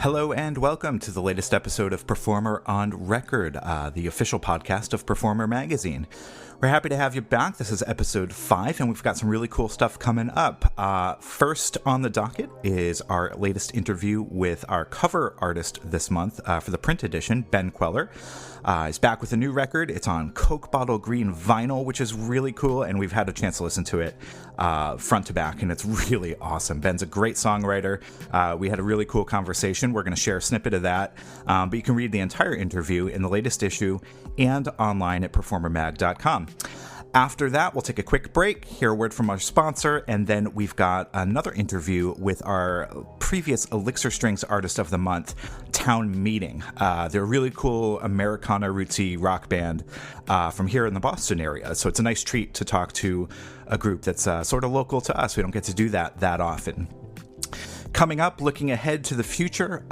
Hello and welcome to the latest episode of Performer on Record, the official podcast of Performer Magazine. We're happy to have you back. This is episode 5, and we've got some really cool stuff coming up. First on the docket is our latest interview with our cover artist this month for the print edition, Ben Kweller. He's back with a new record. It's on Coke Bottle Green vinyl, which is really cool, and we've had a chance to listen to it front to back, and it's really awesome. Ben's a great songwriter. We had a really cool conversation. We're going to share a snippet of that, but you can read the entire interview in the latest issue and online at performermag.com. After that, we'll take a quick break, hear a word from our sponsor, and then we've got another interview with our previous Elixir Strings Artist of the Month, Town Meeting. They're a really cool Americana rootsy rock band from here in the Boston area, so it's a nice treat to talk to a group that's sort of local to us. We don't get to do that often. Coming up, looking ahead to the future,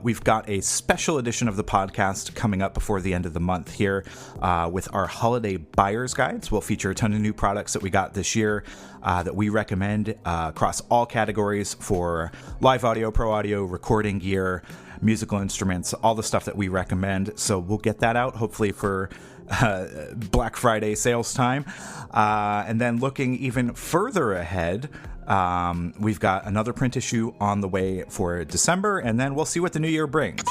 we've got a special edition of the podcast coming up before the end of the month here with our holiday buyer's guides. We'll feature a ton of new products that we got this year that we recommend across all categories for live audio, pro audio, recording gear, musical instruments, all the stuff that we recommend. So we'll get that out hopefully for Black Friday sales time. And then looking even further ahead, we've got another print issue on the way for December, and then we'll see what the new year brings.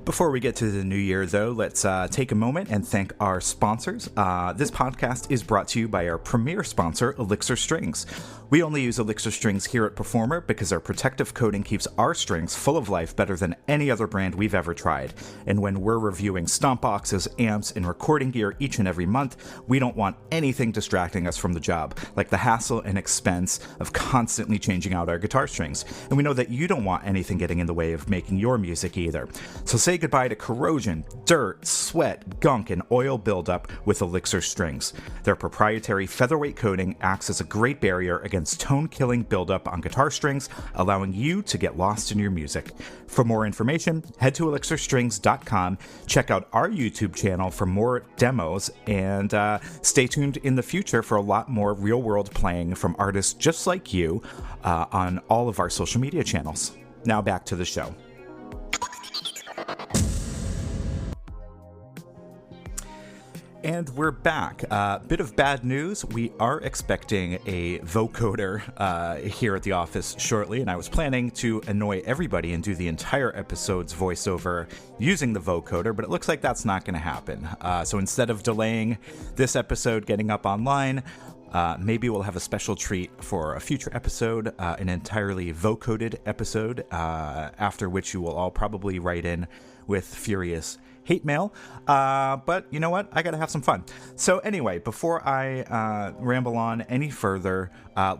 Before we get to the new year, though, let's take a moment and thank our sponsors. This podcast is brought to you by our premier sponsor, Elixir Strings. We only use Elixir Strings here at Performer because our protective coating keeps our strings full of life better than any other brand we've ever tried. And when we're reviewing stomp boxes, amps, and recording gear each and every month, we don't want anything distracting us from the job, like the hassle and expense of constantly changing out our guitar strings. And we know that you don't want anything getting in the way of making your music either. So say goodbye to corrosion, dirt, sweat, gunk, and oil buildup with Elixir Strings. Their proprietary featherweight coating acts as a great barrier against tone-killing buildup on guitar strings, allowing you to get lost in your music. For more information, head to elixirstrings.com, check out our YouTube channel for more demos, and stay tuned in the future for a lot more real-world playing from artists just like you on all of our social media channels. Now back to the show. And we're back. Bit of bad news. We are expecting a vocoder here at the office shortly, and I was planning to annoy everybody and do the entire episode's voiceover using the vocoder, but it looks like that's not going to happen. So instead of delaying this episode getting up online, maybe we'll have a special treat for a future episode, an entirely vocoded episode, after which you will all probably write in with furious hate mail, but you know what? I gotta have some fun. So anyway, before I ramble on any further,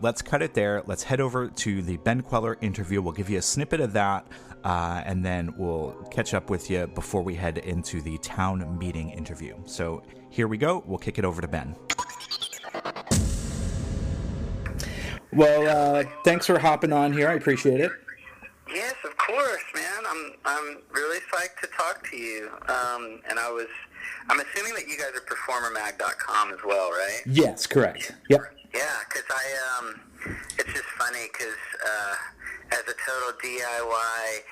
let's cut it there. Let's head over to the Ben Kweller interview. We'll give you a snippet of that, and then we'll catch up with you before we head into the town meeting interview. So here we go. We'll kick it over to Ben. Well, thanks for hopping on here. I appreciate it. Yes, of course, man. I'm really psyched to talk to you. And I'm assuming that you guys are performermag.com as well, right? Yes, correct. Yep. Yeah, because it's just funny because as a total DIY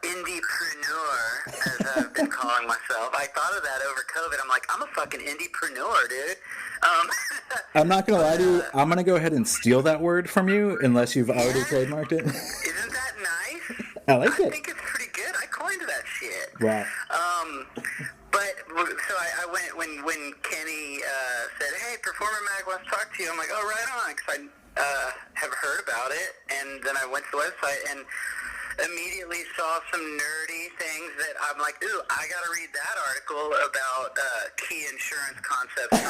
indiepreneur, as I've been calling myself, I thought of that over COVID. I'm like, I'm a fucking indiepreneur, dude. I'm not going to lie to you. I'm going to go ahead and steal that word from you unless you've already trademarked it. Isn't that nice? I like it. I think it's pretty good. I coined that shit. Wow. But so I went when Kenny said, "Hey, Performer Mag wants to talk to you." I'm like, "Oh, right on," because I have heard about it, and then I went to the website and immediately saw some nerdy things that I'm like, "Ooh, I got to read that article about key insurance concepts."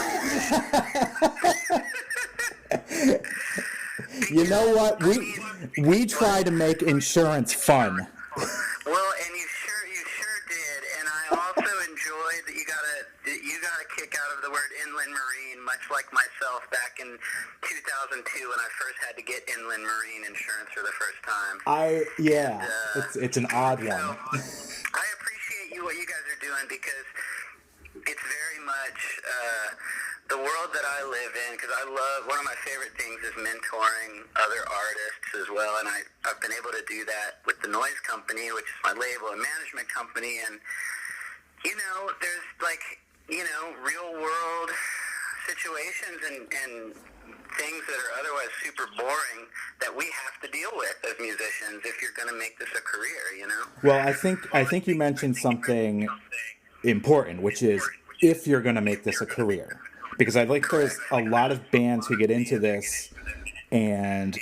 You know what? We try to make insurance fun. Well, and you sure did, and I also enjoyed that you got a kick out of the word inland marine, much like myself back in 2002 when I first had to get inland marine insurance for the first time. It's an odd one. I appreciate what you guys are doing because it's very much the world that I live in, because one of my favorite things is mentoring other artists as well, and I've been able to do that with the Noise Company, which is my label and management company, and, there's real world situations and things that are otherwise super boring that we have to deal with as musicians if you're going to make this a career, Well, I think you mentioned something important, which is if you're going to make this a career. Because I think there's a lot of bands who get into this and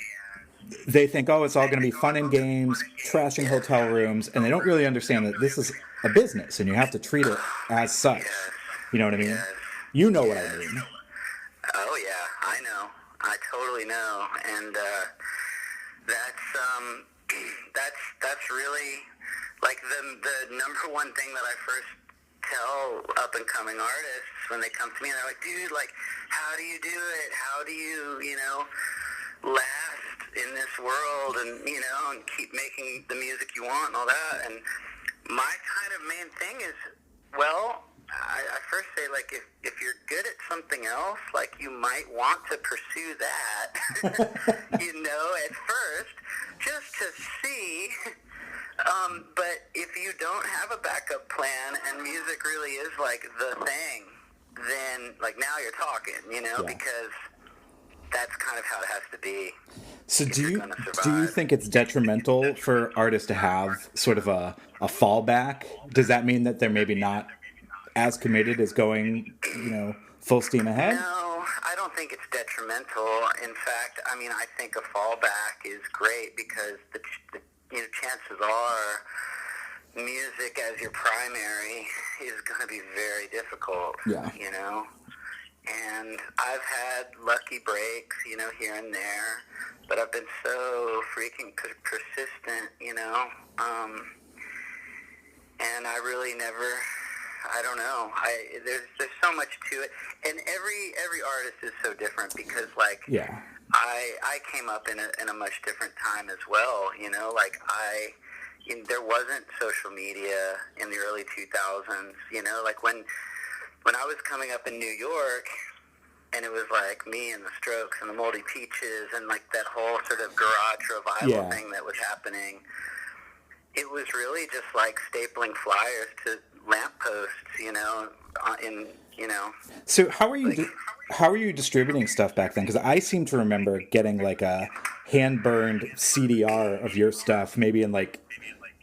they think, oh, it's all going to be fun and games, trashing hotel rooms, and they don't really understand that this is a business and you have to treat it as such. You know what I mean? You know what I mean. Oh, yeah, I know. I totally know. And that's really, like, the number one thing that I first tell up-and-coming artists when they come to me, and they're like, dude, like, how do you do it? How do you, last in this world and, and keep making the music you want and all that? And my kind of main thing is, well, I first say, like, if you're good at something else, like, you might want to pursue that, at first, just to see. But if you don't have a backup plan and music really is, like, the thing, then, like, now you're talking, because that's kind of how it has to be. So do you think it's detrimental for artists to have sort of a fallback? Does that mean that they're maybe not as committed as going, full steam ahead? No, I don't think it's detrimental. In fact, I mean, I think a fallback is great because the chances are music as your primary is going to be very difficult. Yeah. And I've had lucky breaks, here and there, but I've been so freaking persistent, and I really never, I don't know. There's so much to it, and every artist is so different because, like, yeah, I came up in a much different time as well. There wasn't social media in the early 2000s. Like when I was coming up in New York, and it was like me and the Strokes and the Moldy Peaches and like that whole sort of garage revival thing that was happening. It was really just like stapling flyers to lampposts, So how are you distributing stuff back then? Because I seem to remember getting like a hand-burned CDR of your stuff, maybe in like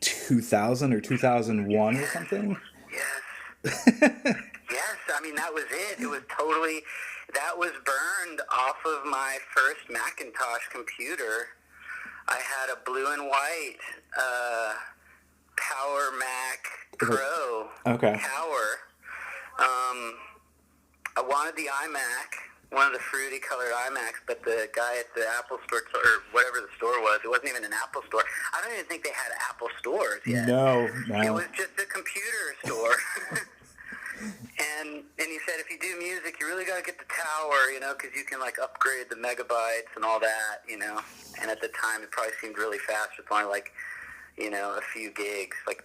2000 or 2001 or something. Yes. Yes, I mean, that was it. That was burned off of my first Macintosh computer. I had a blue and white Power Mac Pro Power. I wanted the iMac, one of the fruity colored iMacs, but the guy at the Apple store, or whatever the store was, it wasn't even an Apple store. I don't even think they had Apple stores yet. No. It was just a computer store. And he said, if you do music, you really got to get the tower, because you can, like, upgrade the megabytes and all that, And at the time, it probably seemed really fast with only, like, a few gigs, like,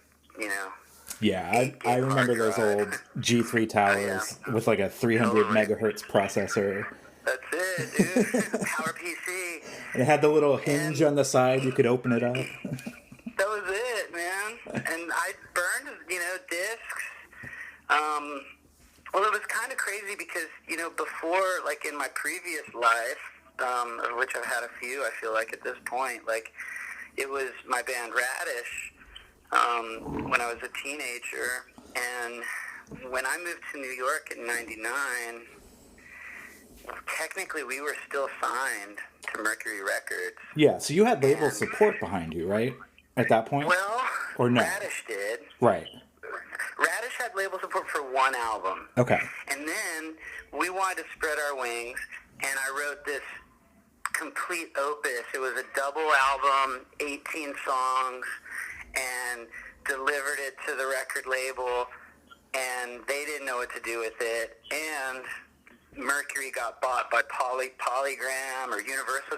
Yeah, I remember those old G3 towers with, like, a 300 megahertz processor. That's it, dude. Power PC. And it had the little hinge on the side. You could open it up. That was it, man. And I burned, discs. Well, it was kind of crazy because, before, like, in my previous life, of which I've had a few, I feel like, at this point, like, it was my band Radish, when I was a teenager, and when I moved to New York in 99, technically we were still signed to Mercury Records. Yeah, so you had label support behind you, right, at that point? Well, or no? Radish did. Right. Radish had label support for one album. Okay. And then we wanted to spread our wings, and I wrote this complete opus. It was a double album, 18 songs, and delivered it to the record label, and they didn't know what to do with it. And Mercury got bought by Polygram, or Universal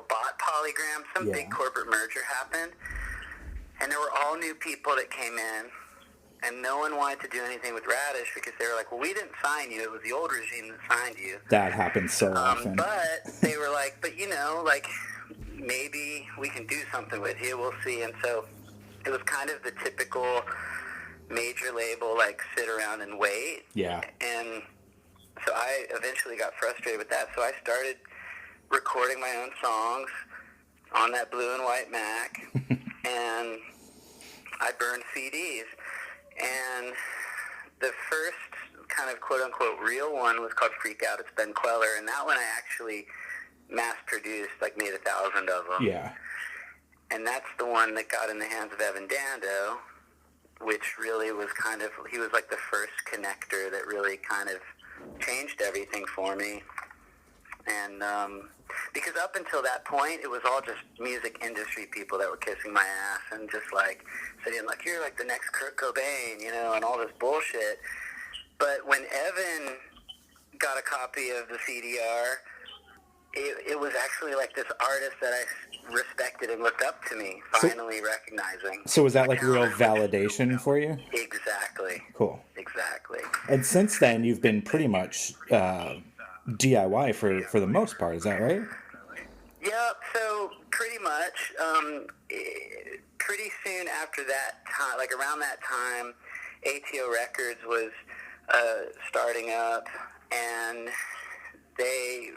bought Polygram. Some big corporate merger happened, and there were all new people that came in. and no one wanted to do anything with Radish because they were like, well, we didn't sign you. It was the old regime that signed you. That happens so often. But they were like, but like, maybe we can do something with you. We'll see. And so it was kind of the typical major label, like, sit around and wait. Yeah. And so I eventually got frustrated with that. So I started recording my own songs on that blue and white Mac. And I burned CDs. And the first kind of quote-unquote real one was called Freak Out. It's Ben Kweller. And that one I actually mass-produced, like made 1,000 of them. Yeah. And that's the one that got in the hands of Evan Dando, which really was kind of, he was like the first connector that really kind of changed everything for me. And because up until that point, it was all just music industry people that were kissing my ass and just like saying, like, you're like the next Kurt Cobain, and all this bullshit. But when Evan got a copy of the CDR, it was actually like this artist that I respected and looked up to me, finally recognizing. So was that like real validation for you? Exactly. Cool. Exactly. And since then, you've been pretty much DIY for the most part. Is that right? Yep. So pretty much, pretty soon after that time, like around that time, ATO Records was starting up, and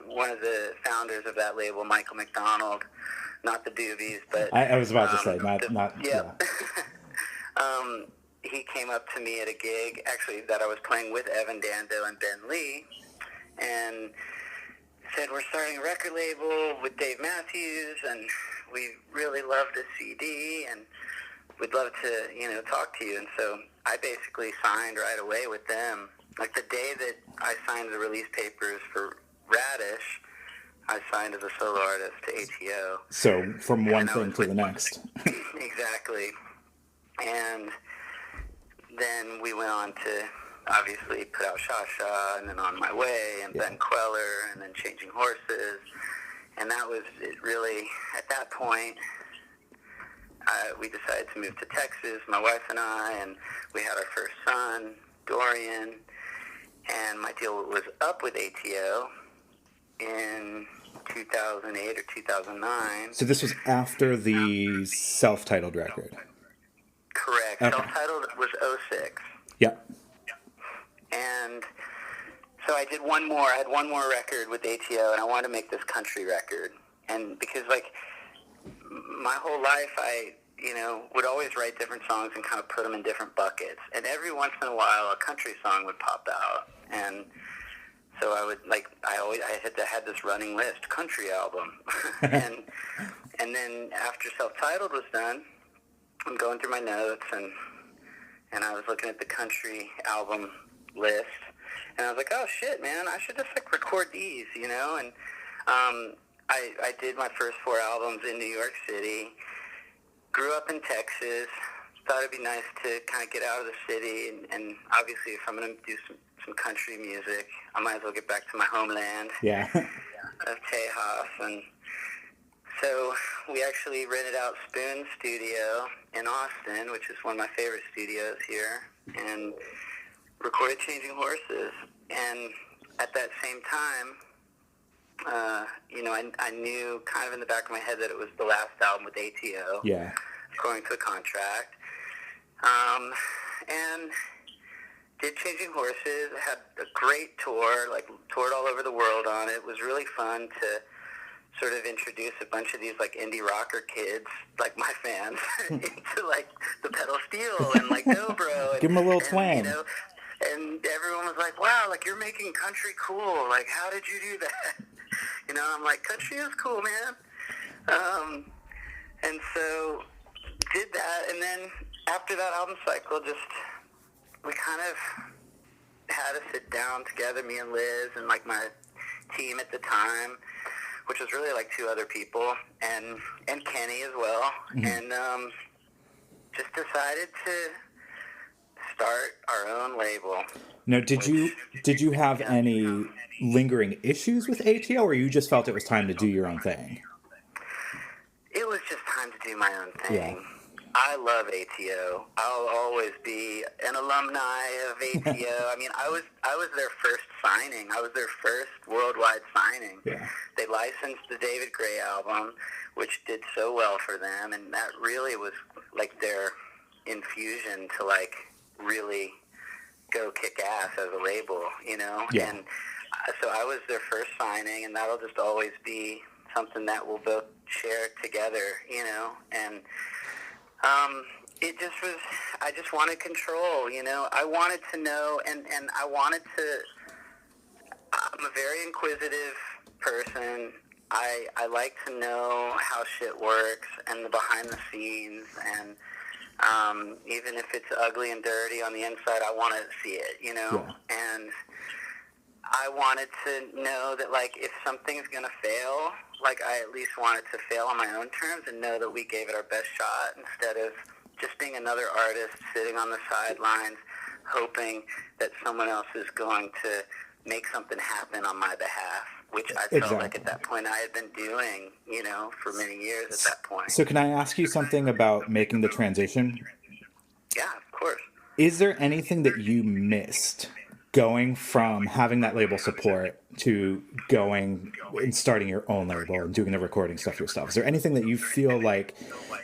one of the founders of that label, Michael McDonald, not the Doobies, but I was about to say not yeah. He came up to me at a gig, actually, that I was playing with Evan Dando and Ben Lee, and said, we're starting a record label with Dave Matthews, and we really love this CD, and we'd love to, talk to you. And so I basically signed right away with them. Like the day that I signed the release papers for Radish, I signed as a solo artist to ATO. So from one thing to the next. Exactly. And then we went on to obviously put out Sha Sha, and then On My Way, and Ben Kweller, and then Changing Horses. And that was it really, at that point, we decided to move to Texas, my wife and I, and we had our first son, Dorian, and my deal was up with ATO in 2008 or 2009. So this was after the self-titled record? Correct. Okay. Self-titled was 06. Yeah. And so I did one more. I had one more record with ATO, and I wanted to make this country record. And because, like, my whole life I, would always write different songs and kind of put them in different buckets. And every once in a while, a country song would pop out. And so I would, like, I had this running list, country album. and then after Self-Titled was done, I'm going through my notes, and I was looking at the country album list, and I was like, oh shit, man, I should just like record these, and I did my first 4 albums in New York City, grew up in Texas, thought it'd be nice to kind of get out of the city, and obviously if I'm going to do some country music, I might as well get back to my homeland of Tejas. And so we actually rented out Spoon's studio in Austin, which is one of my favorite studios here, and recorded Changing Horses. And at that same time, I knew kind of in the back of my head that it was the last album with ATO, according to the contract. And did Changing Horses, had a great tour, like toured all over the world on it. It was really fun to sort of introduce a bunch of these like indie rocker kids, like my fans, into like the pedal steel and like dobro. Give them a little twang. And everyone was like, wow, like you're making country cool. Like, how did you do that? I'm like, country is cool, man. And so did that. And then after that album cycle, we kind of had to sit down together, me and Liz and like my team at the time, which was really like 2 other people, and Kenny as well, and just decided to start our own label. Now, did you have any lingering issues with ATO, or you just felt it was time to do your own thing? It was just time to do my own thing. I love ATO. I'll always be an alumni of ATO. I mean, I was their first signing. I was their first worldwide signing. Yeah. They licensed the David Gray album, which did so well for them, and that really was like their infusion to like really go kick ass as a label, you know? Yeah. And so I was their first signing, and that'll just always be something that we'll both share together, you know? And it just was, I just wanted control, you know? I wanted to know, and I wanted to, I'm a very inquisitive person. I like to know how shit works and the behind the scenes, and even if it's ugly and dirty on the inside, I want to see it, you know? Yeah. And I wanted to know that, like, if something's going to fail, like, I at least wanted to fail on my own terms and know that we gave it our best shot instead of just being another artist sitting on the sidelines hoping that someone else is going to make something happen on my behalf, which I felt like at that point I had been doing, you know, for many years at that point. So can I ask you something about making the transition? Yeah, of course. Is there anything that you missed going from having that label support to going and starting your own label and doing the recording stuff yourself? Is there anything that you feel like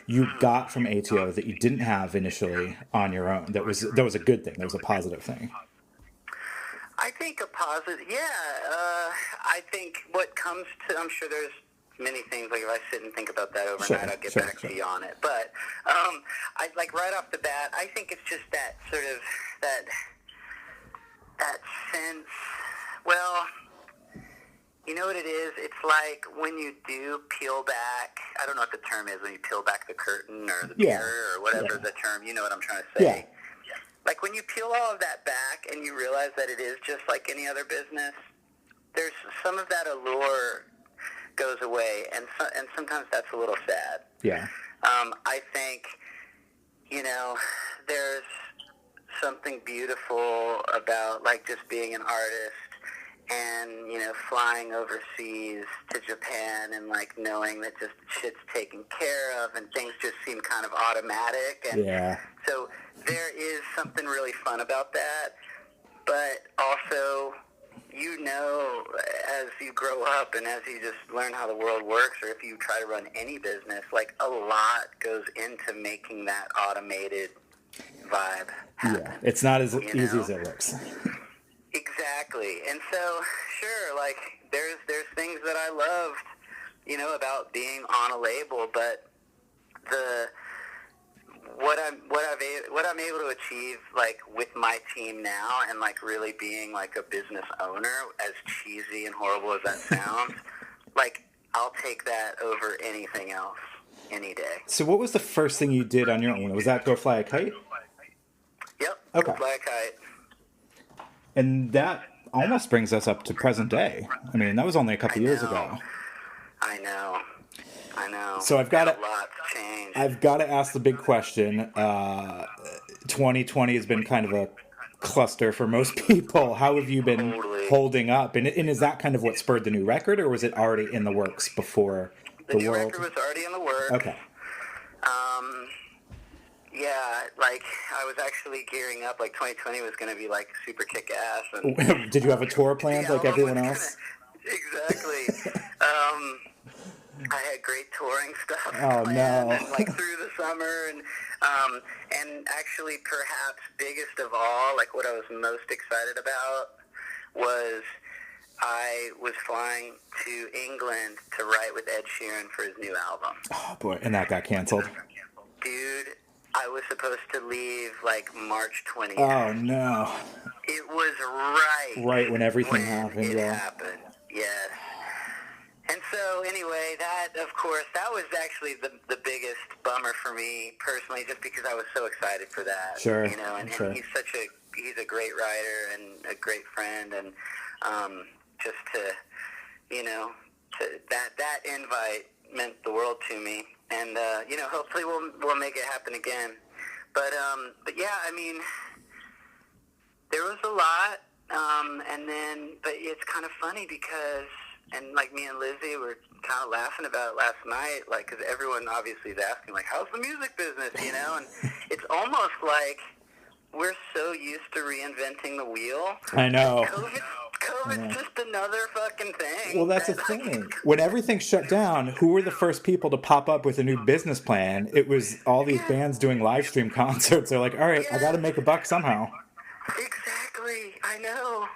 you got from ATO that you didn't have initially on your own that was a good thing, that was a positive thing? I think a positive, I think what comes to, I'm sure there's many things, like if I sit and think about that overnight, I'll get back to you on it. But I like right off the bat, I think it's just that sort of, that sense, well, you know what it is? It's like when you do peel back, I don't know what the term is, when you peel back the curtain or the mirror or whatever the term, you know what I'm trying to say. Yeah. Like when you peel all of that back and you realize that it is just like any other business, there's some of that allure goes away, and sometimes that's a little sad. Yeah. I think, you know, there's something beautiful about like just being an artist and, you know, flying overseas to Japan and like knowing that just shit's taken care of and things just seem kind of automatic. And so there is something really fun about that. But also, you know, as you grow up and as you just learn how the world works, or if you try to run any business, like a lot goes into making that automated vibe happen. Yeah, it's not as easy as it looks. Exactly. And so, sure, like there's things that I loved, you know, about being on a label, but what I'm able to achieve, like with my team now, and like really being like a business owner, as cheesy and horrible as that sounds, like I'll take that over anything else any day. So what was the first thing you did on your own? Was that go fly a kite? Yep. Okay. Go fly a kite. And that almost brings us up to present day. I mean, that was only a couple years ago. I know. So I've got to. Lots changed. I've got to ask the big question. 2020 has been kind of a cluster for most people. How have you been holding up? And is that kind of what spurred the new record, or was it already in the works before the new world? record was already in the works. Okay. Yeah, like I was actually gearing up. Like 2020 was going to be like super kick ass. And did you have a tour planned like everyone else? Exactly. I had great touring stuff planned, and, like through the summer, and actually perhaps biggest of all, like what I was most excited about was I was flying to England to write with Ed Sheeran for his new album. Oh boy, and that got canceled. Dude, I was supposed to leave like March 20th. Oh no. It was right when everything happened. It happened. Yes. And so, anyway, that, of course, that was actually the biggest bummer for me personally, just because I was so excited for that. Sure. You know, and he's a great writer and a great friend, and just to, you know, that invite meant the world to me, and you know, hopefully we'll make it happen again. But yeah, I mean, there was a lot, but it's kind of funny because And like me and Lizzie were kind of laughing about it last night, like, because everyone obviously is asking, like, how's the music business, you know? And it's almost like we're so used to reinventing the wheel. I know. COVID's just another fucking thing. Well, that's the thing. When everything shut down, who were the first people to pop up with a new business plan? It was all these bands doing live stream concerts. They're like, all right, I got to make a buck somehow. Exactly. I know.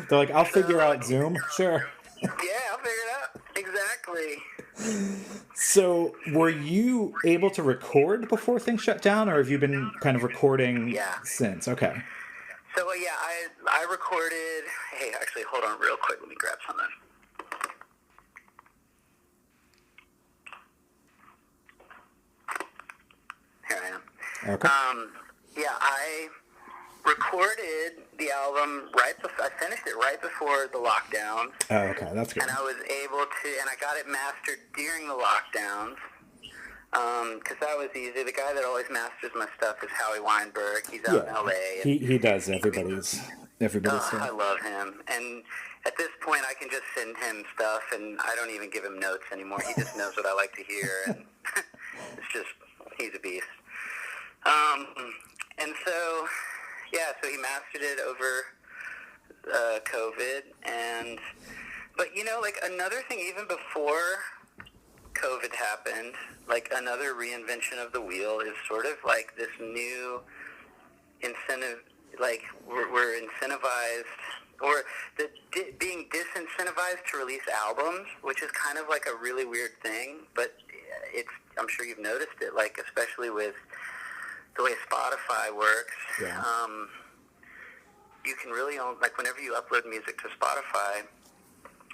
They're like, I'll figure out Zoom. Sure. Yeah, I'll figure it out. Exactly. So, were you able to record before things shut down, or have you been kind of recording since? Okay. So, yeah, I recorded... Hey, actually, hold on real quick. Let me grab something. Here I am. Okay. Yeah, I recorded the album I finished it right before the lockdowns. Oh, okay, that's good. And I was able to, and I got it mastered during the lockdowns, because that was easy. The guy that always masters my stuff is Howie Weinberg. He's out in L.A. He does everybody's stuff. I love him. And at this point, I can just send him stuff, and I don't even give him notes anymore. He just knows what I like to hear, and it's just, he's a beast. And so... Yeah, so he mastered it over COVID, but you know, like another thing, even before COVID happened, like another reinvention of the wheel is sort of like this new incentive, like we're incentivized, or being disincentivized to release albums, which is kind of like a really weird thing, but I'm sure you've noticed it, like especially with the way Spotify works, you can really like whenever you upload music to Spotify,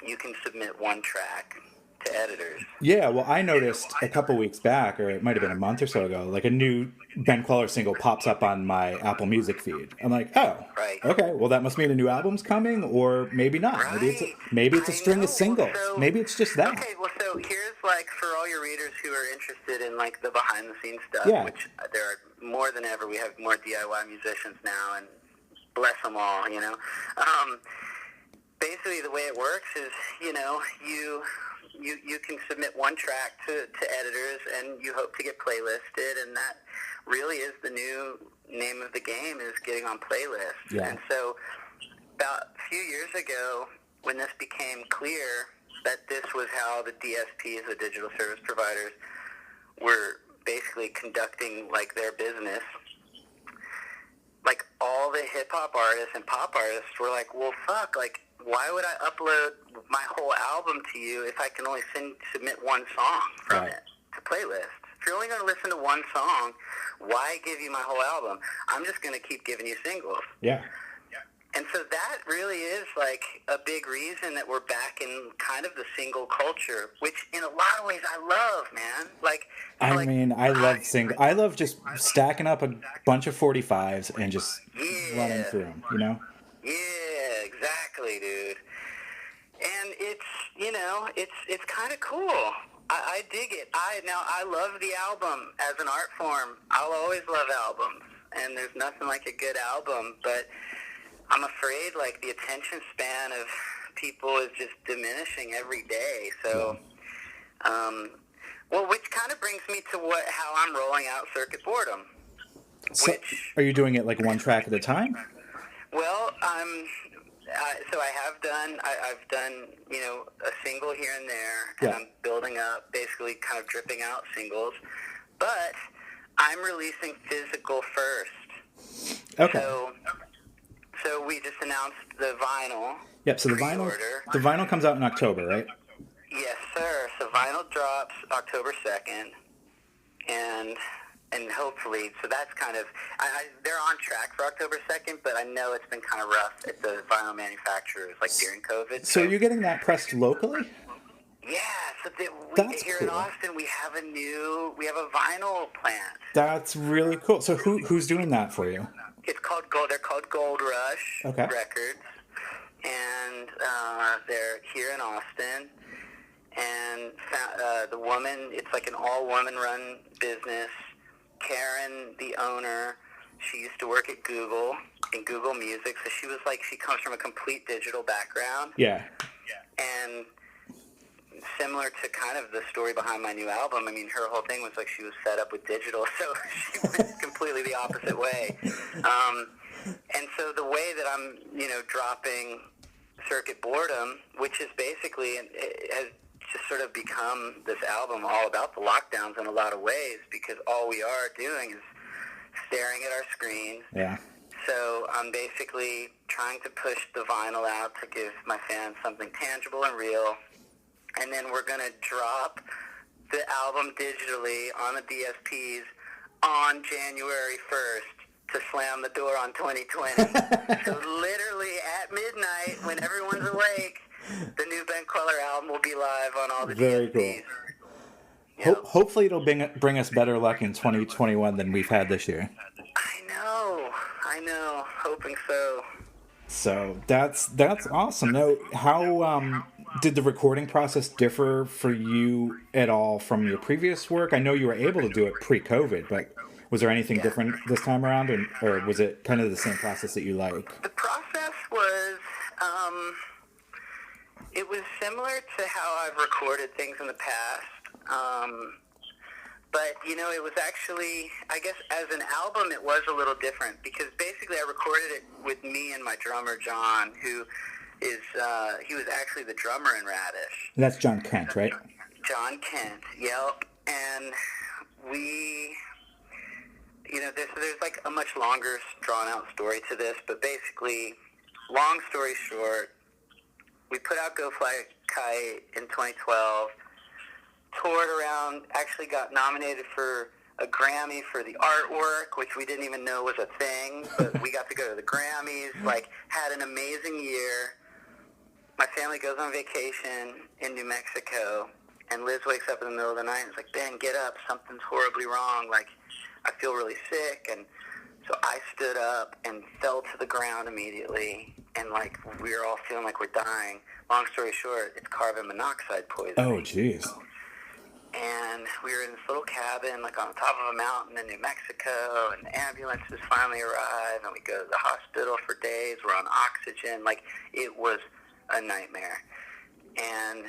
you can submit one track to editors. Yeah, well, I noticed a couple weeks back, or it might have been a month or so ago, like a new Ben Kweller single pops up on my Apple Music feed. I'm like, oh, okay, well, that must mean a new album's coming, or maybe not. Right. Maybe it's a string of singles. So, maybe it's just that. Okay, well, so here's like for all your readers who are interested in like the behind the scenes stuff, which there are more than ever. We have more DIY musicians now, and bless them all, you know. Basically, the way it works is, you know, you can submit one track to editors, and you hope to get playlisted, and that really is the new name of the game, is getting on playlists. Yeah. And so about a few years ago, when this became clear that this was how the DSPs, the digital service providers, were basically conducting like their business, like all the hip-hop artists and pop artists were like, well, fuck, like, why would I upload my whole album to you if I can only submit one song from it to playlists? If you're only going to listen to one song, why give you my whole album? I'm just going to keep giving you singles. Yeah. And so that really is like a big reason that we're back in kind of the single culture, which in a lot of ways I love, man. I love just stacking up a bunch of 45s and just running through them, you know? Yeah, exactly, dude. And it's, you know, it's kind of cool. I dig it. I love the album as an art form. I'll always love albums, and there's nothing like a good album, but I'm afraid like the attention span of people is just diminishing every day. So, which kind of brings me to how I'm rolling out Circuit Boredom. So, are you doing it like one track at a time? Well, so I've done, you know, a single here and there, and I'm building up, basically kind of dripping out singles, but I'm releasing physical first. Okay. So we just announced the vinyl. Yep, so the vinyl comes out in October, right? Yes, sir. So vinyl drops October 2nd, and hopefully, so that's kind of, they're on track for October 2nd, but I know it's been kind of rough at the vinyl manufacturers, like during COVID. So you're getting that pressed locally? Yeah, so that's here cool. In Austin, we have a vinyl plant. That's really cool. So who's doing that for you? It's called they're called Gold Rush Records, and they're here in Austin. And the woman, it's like an all-woman run business. Karen, the owner, she used to work at Google, in Google Music, so she comes from a complete digital background. Yeah. And similar to kind of the story behind my new album. I mean, her whole thing was like she was fed up with digital, so she went completely the opposite way. And so the way that I'm, dropping Circuit Boredom, which is basically, it has just sort of become this album all about the lockdowns in a lot of ways, because all we are doing is staring at our screens. Yeah. So I'm basically trying to push the vinyl out to give my fans something tangible and real. And then we're going to drop the album digitally on the DSPs on January 1st to slam the door on 2020. So literally at midnight, when everyone's awake, the new Ben Kweller album will be live on all the Very DSPs. Cool. Hopefully it'll bring us better luck in 2021 than we've had this year. I know. Hoping so. So that's awesome. Now, how did the recording process differ for you at all from your previous work? I know you were able to do it pre-COVID, but was there anything different this time around, or was it kind of the same process that you like? The process was, it was similar to how I've recorded things in the past. But, it was actually, I guess as an album, it was a little different, because basically I recorded it with me and my drummer, John, who is, he was actually the drummer in Radish. That's John Kent, right? John Kent, yep. And we, there's like a much longer, drawn-out story to this, but basically, long story short, we put out Go Fly Kite in 2012, toured around, actually got nominated for a Grammy for the artwork, which we didn't even know was a thing, but we got to go to the Grammys, had an amazing year. My family goes on vacation in New Mexico, and Liz wakes up in the middle of the night and is like, Ben, get up, something's horribly wrong, I feel really sick. And so I stood up and fell to the ground immediately, and we were all feeling like we're dying. Long story short, it's carbon monoxide poisoning. Oh, jeez. And we were in this little cabin, on the top of a mountain in New Mexico, and the ambulances finally arrive, and we go to the hospital for days. We're on oxygen. It was a nightmare. And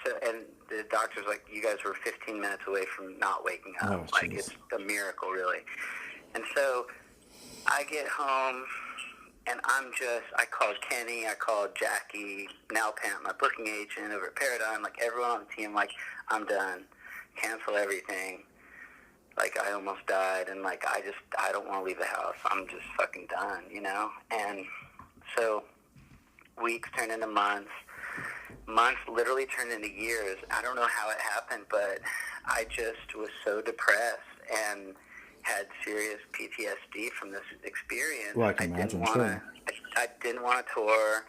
so, and the doctor's like, you guys were 15 minutes away from not waking up. Oh, it's a miracle, really. And so I get home, and I called Kenny, I called Jackie, Nalpant, my booking agent over at Paradigm, everyone on the team, I'm done. Cancel everything. I almost died, and I don't want to leave the house. I'm just fucking done, And so weeks turned into months. Months literally turned into years. I don't know how it happened, but I just was so depressed and had serious PTSD from this experience. Well, I can imagine, sure. I didn't want to tour.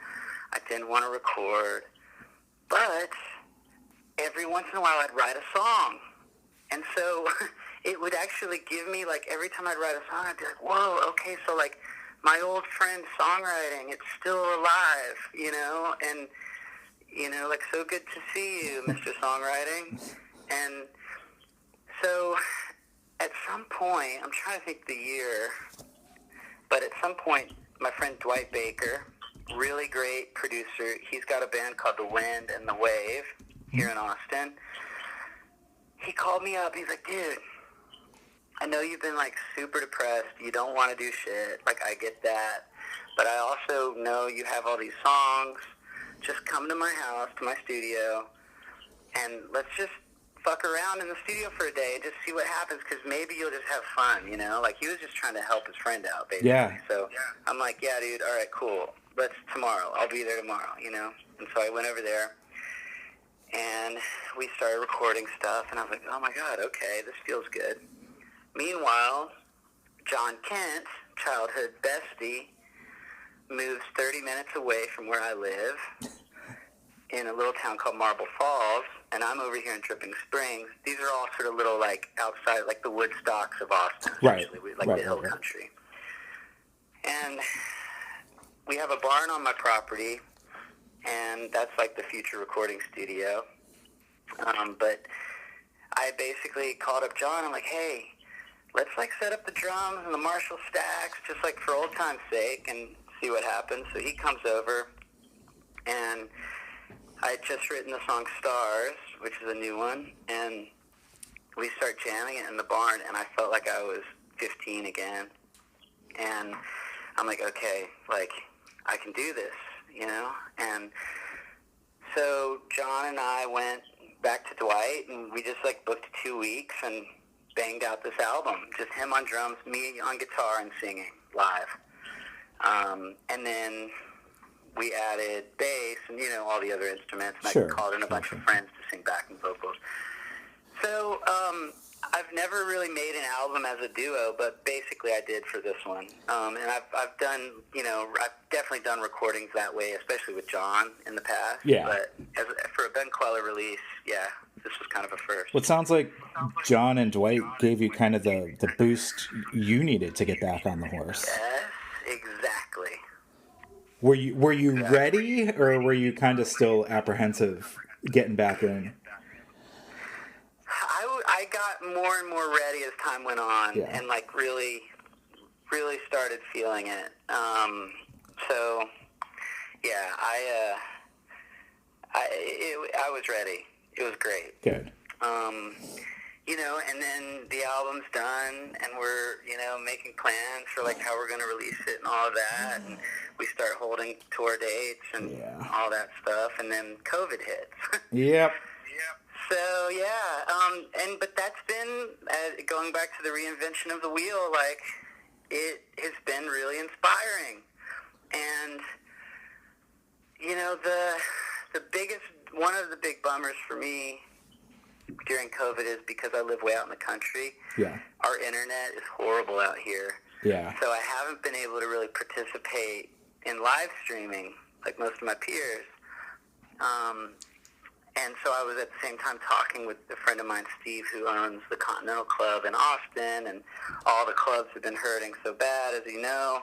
I didn't want to record. But every once in a while I'd write a song. And so it would actually give me, every time I'd write a song, I'd be like, whoa, okay, so, my old friend's songwriting, it's still alive, And, so good to see you, Mr. Songwriting. And so at some point, I'm trying to think the year, but at some point, my friend Dwight Baker, really great producer, he's got a band called The Wind and the Wave here in Austin. He called me up. He's like, dude, I know you've been, super depressed. You don't want to do shit. I get that. But I also know you have all these songs. Just come to my house, to my studio, and let's just fuck around in the studio for a day and just see what happens, because maybe you'll just have fun, He was just trying to help his friend out, basically. Yeah. So I'm like, yeah, dude, all right, cool. Let's tomorrow. I'll be there tomorrow, And so I went over there, and we started recording stuff, and I was like, oh, my God, okay, this feels good. Meanwhile, John Kent, childhood bestie, moves 30 minutes away from where I live in a little town called Marble Falls, and I'm over here in Dripping Springs. These are all sort of little, outside, the Woodstocks of Austin, essentially, the hill country. And we have a barn on my property, and that's, the future recording studio. But I basically called up John. I'm like, hey, let's, set up the drums and the Marshall stacks, just, for old time's sake, and see what happens. So he comes over, and I had just written the song Stars, which is a new one, and we started jamming it in the barn, and I felt like I was 15 again. And I'm like, okay, like, I can do this, you know? And so John and I went back to Dwight, and we just, like, booked 2 weeks and banged out this album. Just him on drums, me on guitar and singing live. And then we added bass and, you know, all the other instruments. And I called in a bunch of friends to sing backing vocals. So I've never really made an album as a duo, but basically I did for this one. And I've done, you know, I've definitely done recordings that way, especially with John in the past. Yeah. But for a Ben Kweller release, yeah, this was kind of a first. Well, it sounds like John and Dwight gave you kind of the boost you needed to get back on the horse. Yes, exactly. Were you ready, or were you kind of still apprehensive getting back in? I got more and more ready as time went on, and like really started feeling it. So yeah, I was ready. It was great. Good. You know, and then the album's done, and we're, you know, making plans for like how we're going to release it and all of that, and we start holding tour dates and all that stuff, and then COVID hits. Yep. So yeah, but that's been going back to the reinvention of the wheel. Like, it has been really inspiring, and you know, one of the big bummers for me during COVID is because I live way out in the country. Yeah, our internet is horrible out here. Yeah, so I haven't been able to really participate in live streaming like most of my peers. And so I was at the same time talking with a friend of mine, Steve, who owns the Continental Club in Austin, and all the clubs have been hurting so bad, as you know.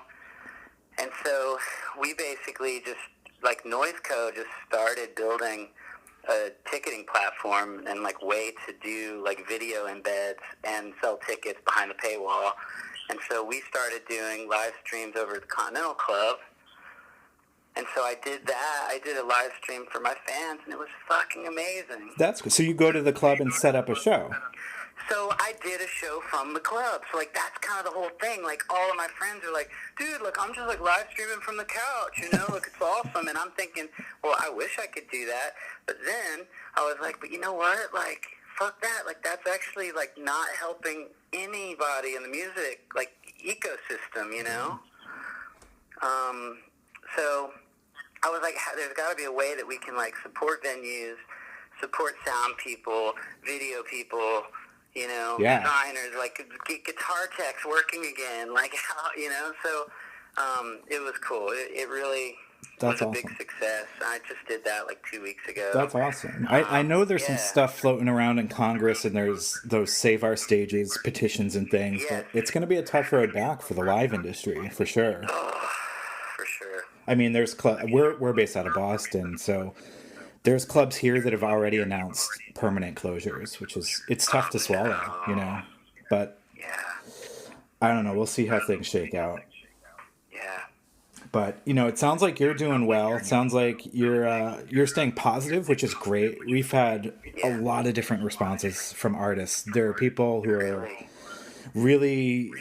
And so we basically just, like Noiseco, just started building a ticketing platform and like way to do like video embeds and sell tickets behind the paywall. And so we started doing live streams over at the Continental Club. And so I did that. I did a live stream for my fans, and it was fucking amazing. That's good. So you go to the club and set up a show. So I did a show from the club. So, like, that's kind of the whole thing. Like, all of my friends are like, dude, look, I'm just, like, live streaming from the couch, you know? Look, it's awesome. And I'm thinking, well, I wish I could do that. But then I was like, but you know what? Like, fuck that. Like, that's actually, like, not helping anybody in the music, like, ecosystem, you know? So I was like, there's got to be a way that we can, like, support venues, support sound people, video people, you know, designers, like, get guitar techs working again, like, how, you know, so it was cool. It really was a big success. I just did that, like, 2 weeks ago. That's awesome. I know there's some stuff floating around in Congress, and there's those Save Our Stages petitions and things, but it's going to be a tough road back for the live industry, for sure. Oh, for sure. I mean, we're based out of Boston, so there's clubs here that have already announced permanent closures, which is, it's tough to swallow, you know, but I don't know. We'll see how things shake out. Yeah. But, you know, it sounds like you're doing well. It sounds like you're staying positive, which is great. We've had a lot of different responses from artists. There are people who are really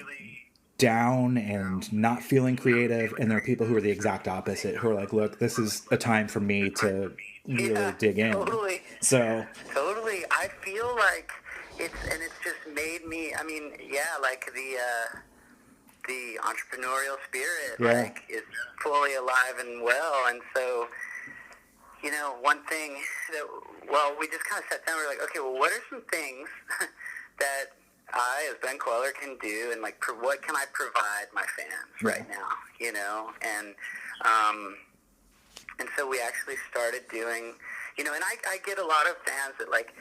down and not feeling creative, and there are people who are the exact opposite, who are like, look, this is a time for me to really dig in. Totally. So totally. I feel like it's just made me, I mean, like the entrepreneurial spirit like is fully alive and well. And so, you know, one thing that, well, we just kind of sat down, we were like, okay, well, what are some things that I, as Ben Kweller, can do, and like, what can I provide my fans right now, you know? And so we actually started doing, you know, and I get a lot of fans that like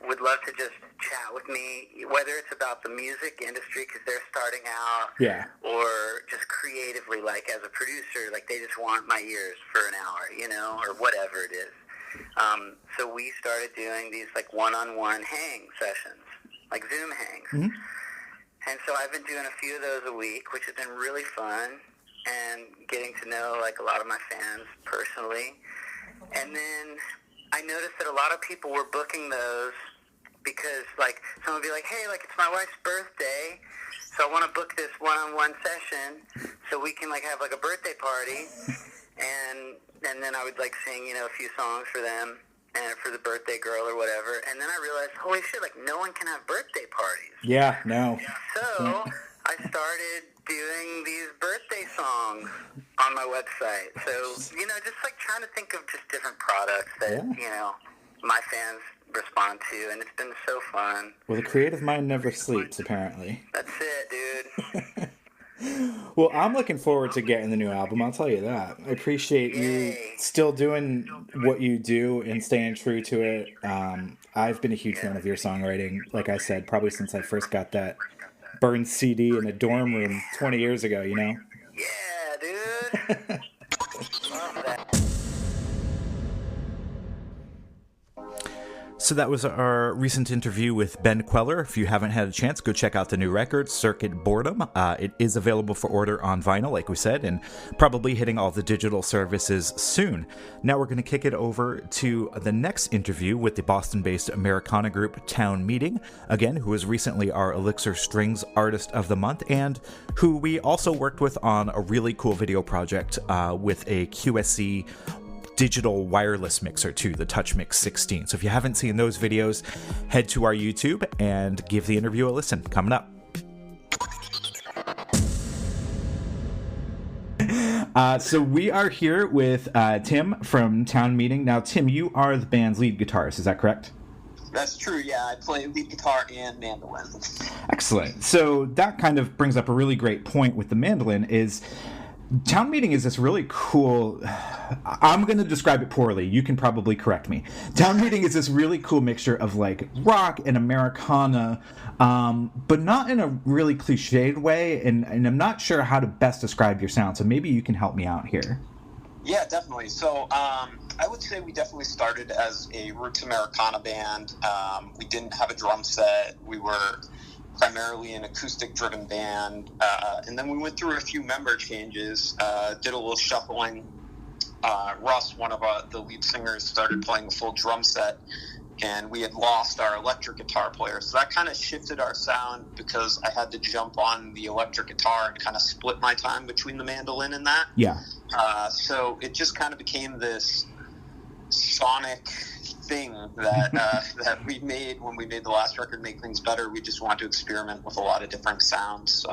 would love to just chat with me, whether it's about the music industry because they're starting out, or just creatively, like as a producer, like they just want my ears for an hour, you know, or whatever it is. So we started doing these like one-on-one hang sessions, like Zoom hangs. Mm-hmm. And so I've been doing a few of those a week, which has been really fun, and getting to know like a lot of my fans personally. And then I noticed that a lot of people were booking those because, like, someone would be like, hey, like, it's my wife's birthday, so I want to book this one-on-one session so we can, like, have, like, a birthday party. And then I would, like, sing, you know, a few songs for them and for the birthday girl or whatever. And then I realized, holy shit, like, no one can have birthday parties. Yeah, no. So I started doing these birthday songs on my website. So, you know, just, like, trying to think of just different products that, you know, my fans respond to, and it's been so fun. Well, the creative mind never sleeps, apparently. That's it, dude. Well, I'm looking forward to getting the new album, I'll tell you that. I appreciate you still doing what you do and staying true to it. I've been a huge fan of your songwriting, like I said, probably since I first got that burned CD in a dorm room 20 years ago, you know? Yeah, dude. Love that. So that was our recent interview with Ben Kweller. If you haven't had a chance, go check out the new record, Circuit Boredom. It is available for order on vinyl, like we said, and probably hitting all the digital services soon. Now we're going to kick it over to the next interview with the Boston-based Americana group Town Meeting, again, who was recently our Elixir Strings Artist of the Month, and who we also worked with on a really cool video project with a QSC digital wireless mixer too, the TouchMix 16. So if you haven't seen those videos, head to our YouTube and give the interview a listen. Coming up. So we are here with Tim from Town Meeting. Now, Tim, you are the band's lead guitarist, is that correct? That's true, yeah. I play lead guitar and mandolin. Excellent. So that kind of brings up a really great point with the mandolin is Town Meeting is this really cool, I'm going to describe it poorly, you can probably correct me. Town Meeting is this really cool mixture of like rock and Americana, but not in a really cliched way, and I'm not sure how to best describe your sound, so maybe you can help me out here. Yeah, definitely. So I would say we definitely started as a roots Americana band. We didn't have a drum set. We were primarily an acoustic-driven band, and then we went through a few member changes, did a little shuffling. Russ, one of the lead singers, started playing a full drum set, and we had lost our electric guitar player, so that kind of shifted our sound because I had to jump on the electric guitar and kind of split my time between the mandolin and that. Yeah. So it just kind of became this sonic thing that that we made when we made the last record, Make Things Better. We just wanted to experiment with a lot of different sounds.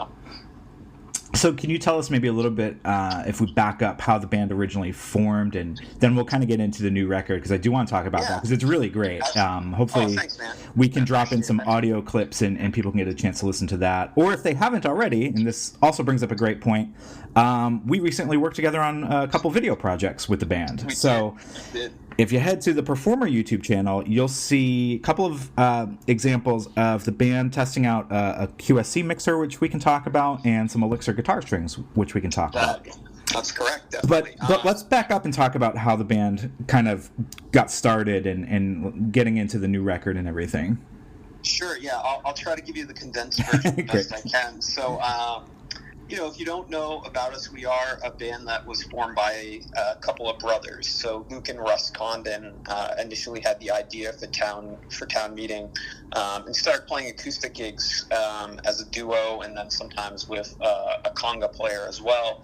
So can you tell us maybe a little bit, if we back up, how the band originally formed, and then we'll kind of get into the new record, because I do want to talk about that, because it's really great. Hopefully thanks, man. We can drop in some audio clips and people can get a chance to listen to that. Or if they haven't already, and this also brings up a great point, we recently worked together on a couple video projects with the band. We did. If you head to the Performer YouTube channel, you'll see a couple of examples of the band testing out a QSC mixer, which we can talk about, and some Elixir guitar strings, which we can talk about. That's correct, definitely. But let's back up and talk about how the band kind of got started and getting into the new record and everything. Sure, yeah. I'll try to give you the condensed version best I can. So, if you don't know about us, we are a band that was formed by a couple of brothers. So Luke and Russ Condon initially had the idea for Town Meeting, and started playing acoustic gigs as a duo, and then sometimes with a conga player as well.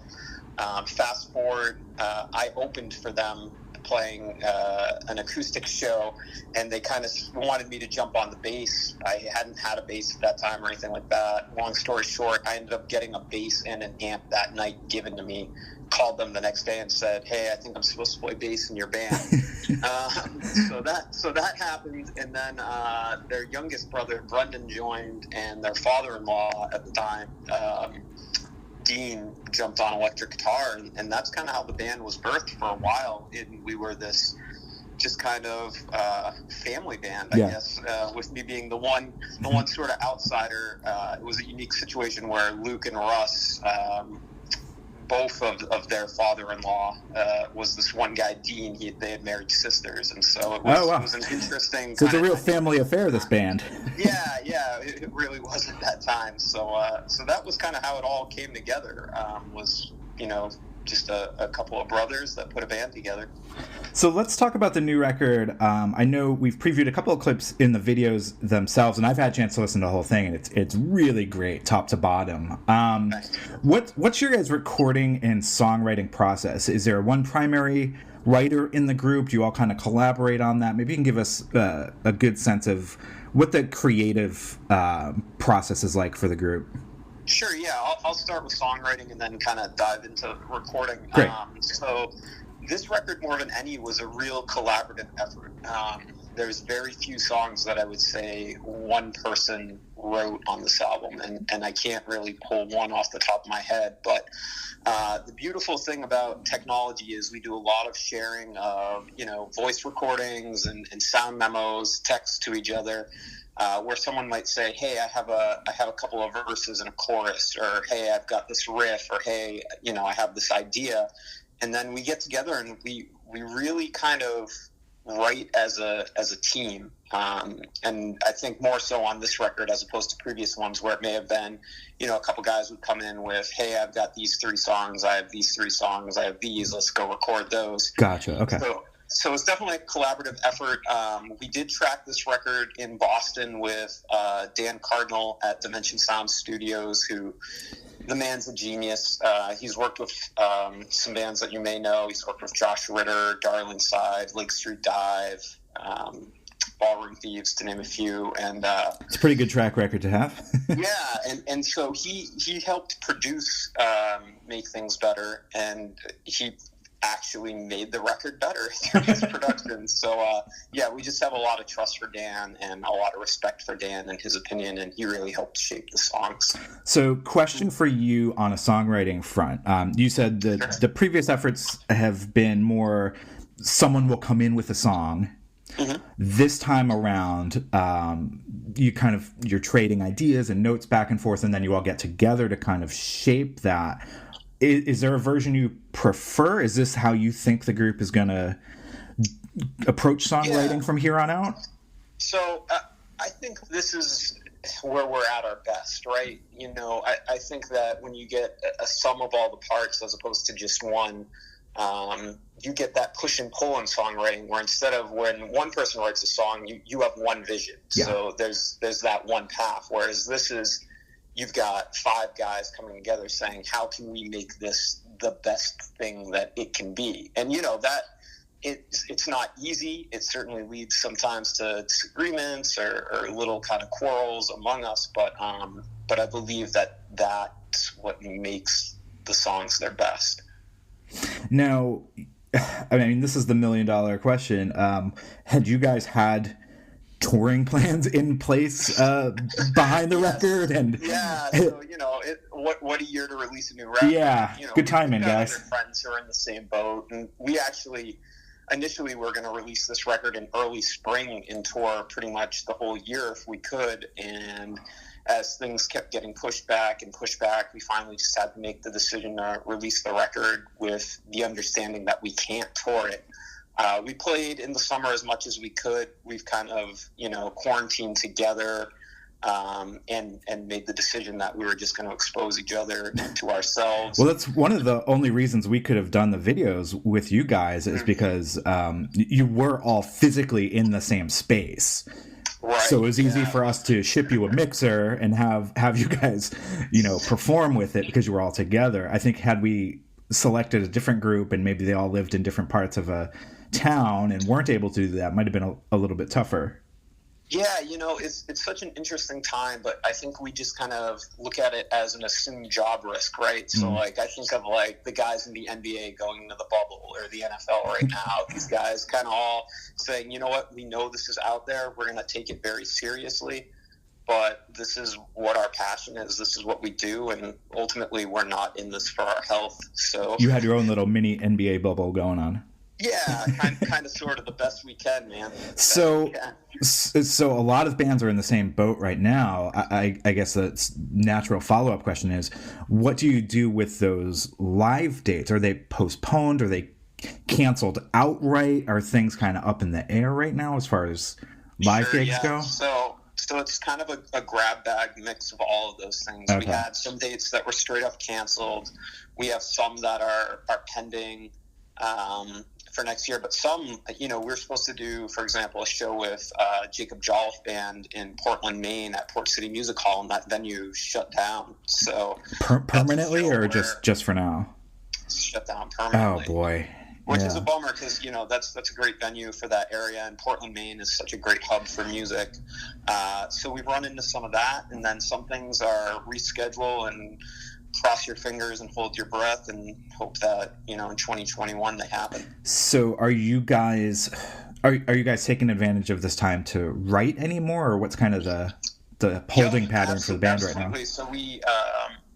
Fast forward, I opened for them playing an acoustic show, and they kind of wanted me to jump on the bass. I hadn't had a bass at that time or anything like that. Long story short, I ended up getting a bass and an amp that night given to me. Called them the next day and said, "Hey, I think I'm supposed to play bass in your band." So that happened, and then their youngest brother Brendan joined, and their father-in-law at the time, Dean, jumped on electric guitar, and that's kind of how the band was birthed for a while. We were this just kind of family band, I guess, with me being the one sort of outsider. It was a unique situation where Luke and Russ, both of their father-in-law, was this one guy, Dean. They had married sisters, and so it was an interesting. So it's a real family affair, this band. Yeah, it really was at that time. So that was kind of how it all came together. Was just a couple of brothers that put a band together. So let's talk about the new record. I know we've previewed a couple of clips in the videos themselves, and I've had a chance to listen to the whole thing, and it's really great, top to bottom. Nice. What's your guys' recording and songwriting process? Is there one primary writer in the group? Do you all kind of collaborate on that? Maybe you can give us a good sense of what the creative process is like for the group. Sure, yeah. I'll start with songwriting and then kind of dive into recording. Great. So this record, more than any, was a real collaborative effort. There's very few songs that I would say one person wrote on this album, and I can't really pull one off the top of my head. But the beautiful thing about technology is we do a lot of sharing of, voice recordings and sound memos, text to each other. Where someone might say, hey, I have a couple of verses and a chorus, or hey, I've got this riff, or hey, I have this idea. And then we get together and we really kind of write as a team. And I think more so on this record as opposed to previous ones where it may have been, a couple guys would come in with, hey, I've got these 3 songs, I have these 3 songs, I have these, let's go record those. Gotcha, okay. So it's definitely a collaborative effort. We did track this record in Boston with Dan Cardinal at Dimension Sound Studios, who the man's a genius. He's worked with some bands that you may know. He's worked with Josh Ritter, Darling Side, Lake Street Dive, Ballroom Thieves, to name a few. And it's a pretty good track record to have. Yeah, and so he helped produce, make things better, and he actually made the record better through his production. So we just have a lot of trust for Dan and a lot of respect for Dan and his opinion, and he really helped shape the songs. So question for you on a songwriting front. You said that the previous efforts have been more someone will come in with a song. Mm-hmm. This time around, you're trading ideas and notes back and forth, and then you all get together to kind of shape that. Is there a version you prefer? Is this how you think the group is going to approach songwriting from here on out? So I think this is where we're at our best, right? I think that when you get a sum of all the parts as opposed to just one, you get that push and pull in songwriting where instead of when one person writes a song, you have one vision. Yeah. So there's that one path, whereas this is, you've got 5 guys coming together saying, how can we make this the best thing that it can be? And, that it's not easy. It certainly leads sometimes to disagreements or little kind of quarrels among us. But I believe that's what makes the songs their best. Now, this is the $1 million question. Had you guys had touring plans in place behind the record? And so what a year to release a new record. Good timing, guys. Other friends who are in the same boat, and we actually initially were going to release this record in early spring and tour pretty much the whole year if we could, and as things kept getting pushed back, we finally just had to make the decision to release the record with the understanding that we can't tour it. We played in the summer as much as we could. We've kind of, quarantined together and made the decision that we were just going to expose each other to ourselves. Well, that's one of the only reasons we could have done the videos with you guys is because you were all physically in the same space. Right, so it was easy for us to ship you a mixer and have you guys, perform with it because you were all together. I think had we selected a different group and maybe they all lived in different parts of a town and weren't able to do that, might have been a little bit tougher. Yeah, it's such an interesting time, but I think we just kind of look at it as an assumed job risk, right? So, I think of, the guys in the NBA going into the bubble or the NFL right now. These guys kind of all saying, you know what, we know this is out there. We're going to take it very seriously, but this is what our passion is. This is what we do, and ultimately we're not in this for our health. So you had your own little mini NBA bubble going on. Yeah, kind of sort of the best we can, man. So a lot of bands are in the same boat right now. I guess the natural follow-up question is, what do you do with those live dates? Are they postponed? Are they canceled outright? Are things kind of up in the air right now as far as live gigs go? So So it's kind of a grab bag mix of all of those things. Okay. We had some dates that were straight up canceled. We have some that are pending for next year, but some, we're supposed to do, for example, a show with Jacob Jolliffe Band in Portland, Maine at Port City Music Hall, and that venue shut down. So permanently or just for now? Shut down permanently. Oh boy. Which is a bummer because, that's a great venue for that area, and Portland, Maine is such a great hub for music. So we've run into some of that, and then some things are reschedule and cross your fingers and hold your breath and hope that, in 2021 they happen. So are you guys taking advantage of this time to write anymore, or what's kind of the holding pattern for the band right now? So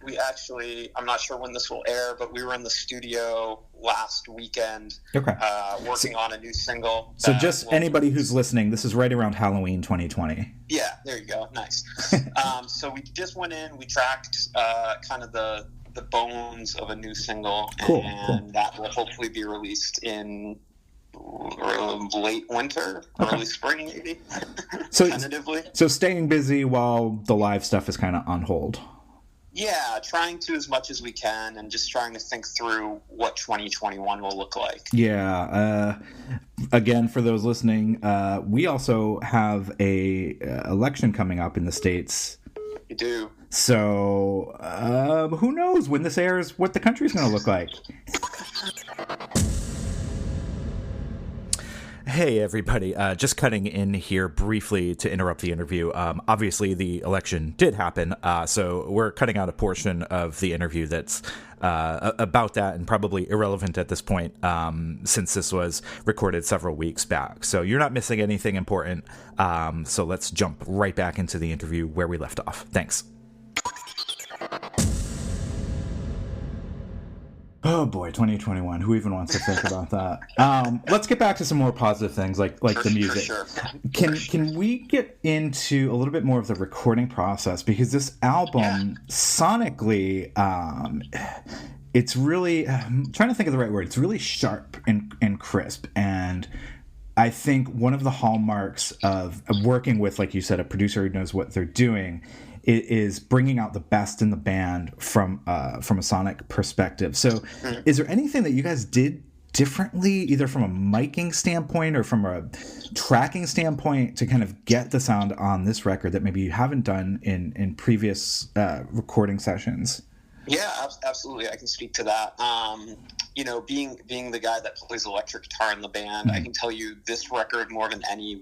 we actually, I'm not sure when this will air, but we were in the studio last weekend working on a new single. So just anybody who's listening, this is right around Halloween 2020. Yeah, there you go. Nice. So we just went in, we tracked kind of the bones of a new single, and that will hopefully be released in late winter, early spring maybe, tentatively. So staying busy while the live stuff is kind of on hold. Yeah, trying to as much as we can, and just trying to think through what 2021 will look like. Yeah. Again, for those listening, we also have a election coming up in the States. We do. So who knows when this airs what the country's going to look like. Hey, everybody. Just cutting in here briefly to interrupt the interview. Obviously, the election did happen, so we're cutting out a portion of the interview that's about that and probably irrelevant at this point, since this was recorded several weeks back. So you're not missing anything important. So let's jump right back into the interview where we left off. Thanks. Oh boy, 2021. Who even wants to think about that? Let's get back to some more positive things like the music. Sure. Can we get into a little bit more of the recording process? Because this album, sonically, it's really, I'm trying to think of the right word. It's really sharp and crisp. And I think one of the hallmarks of working with, like you said, a producer who knows what they're doing is bringing out the best in the band from a sonic perspective. So is there anything that you guys did differently, either from a miking standpoint or from a tracking standpoint, to kind of get the sound on this record that maybe you haven't done in previous recording sessions? Yeah, absolutely. I can speak to that. Being the guy that plays electric guitar in the band, I can tell you this record more than any,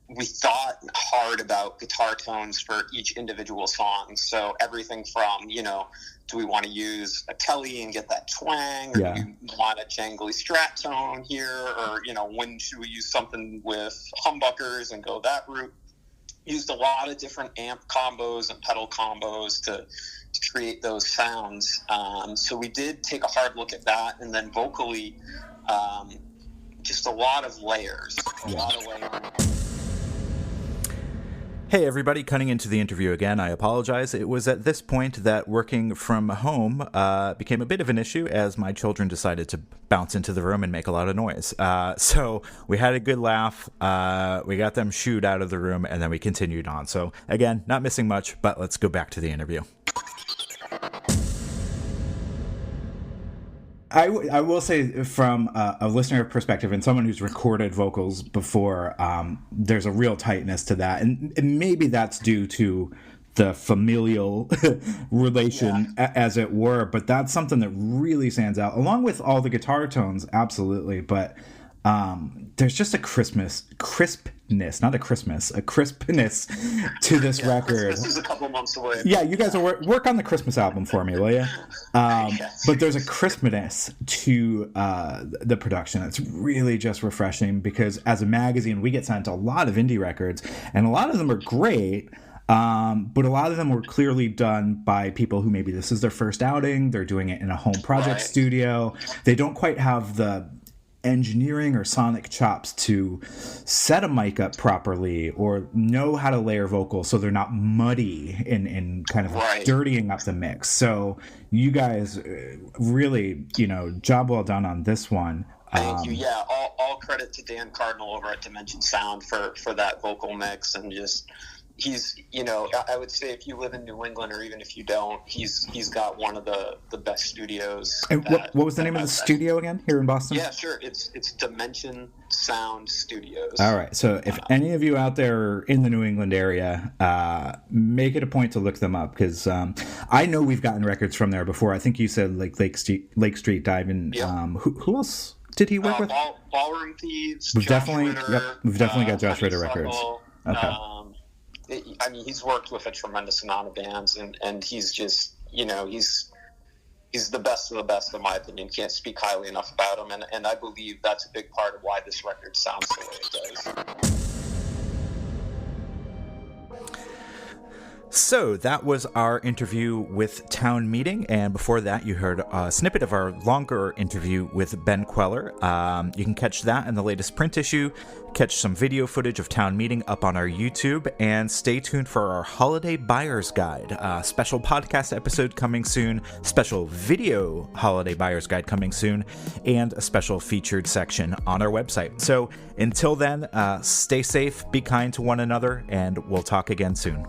we thought hard about guitar tones for each individual song. So everything from, do we want to use a telly and get that twang, or do you want a jangly strat tone here, or, when should we use something with humbuckers and go that route? Used a lot of different amp combos and pedal combos to create those sounds. So we did take a hard look at that, and then vocally, just a lot of layers. Hey everybody, cutting into the interview again. I apologize. It was at this point that working from home became a bit of an issue, as my children decided to bounce into the room and make a lot of noise. So we had a good laugh. We got them shooed out of the room, and then we continued on. So again, not missing much, but let's go back to the interview. I will say, from a listener perspective and someone who's recorded vocals before, there's a real tightness to that. And maybe that's due to the familial relation, as it were. But that's something that really stands out, along with all the guitar tones, absolutely. But there's just a crispness to this record. Christmas is a couple months away. Yeah, you guys will work on the Christmas album for me, will you? But there's a crispness to the production that's really just refreshing, because as a magazine, we get sent a lot of indie records, and a lot of them are great, but a lot of them were clearly done by people who maybe this is their first outing, they're doing it in a home project studio, they don't quite have the engineering or sonic chops to set a mic up properly, or know how to layer vocals so they're not muddy and kind of dirtying up the mix. So you guys really, job well done on this one. Thank you. Yeah, all credit to Dan Cardinal over at Dimension Sound for that vocal mix, and just he's, I would say if you live in New England or even if you don't, he's got one of the best studios. And what was the name of the studio again here in Boston? Yeah, sure. It's Dimension Sound Studios. All right. So if any of you out there are in the New England area, make it a point to look them up, because I know we've gotten records from there before. I think you said like Lake Street Dive-In. Yeah. Who else did he work with? Ballroom Thieves. We've definitely got Josh Ritter records. Okay. I mean, he's worked with a tremendous amount of bands, and he's just, he's the best of the best, in my opinion. Can't speak highly enough about him, and I believe that's a big part of why this record sounds the way it does. So that was our interview with Town Meeting, and before that you heard a snippet of our longer interview with Ben Kweller. You can catch that in the latest print issue, catch some video footage of Town Meeting up on our YouTube, and stay tuned for our Holiday Buyer's Guide, special podcast episode coming soon, special video Holiday Buyer's Guide coming soon, and a special featured section on our website. So until then, stay safe, be kind to one another, and we'll talk again soon.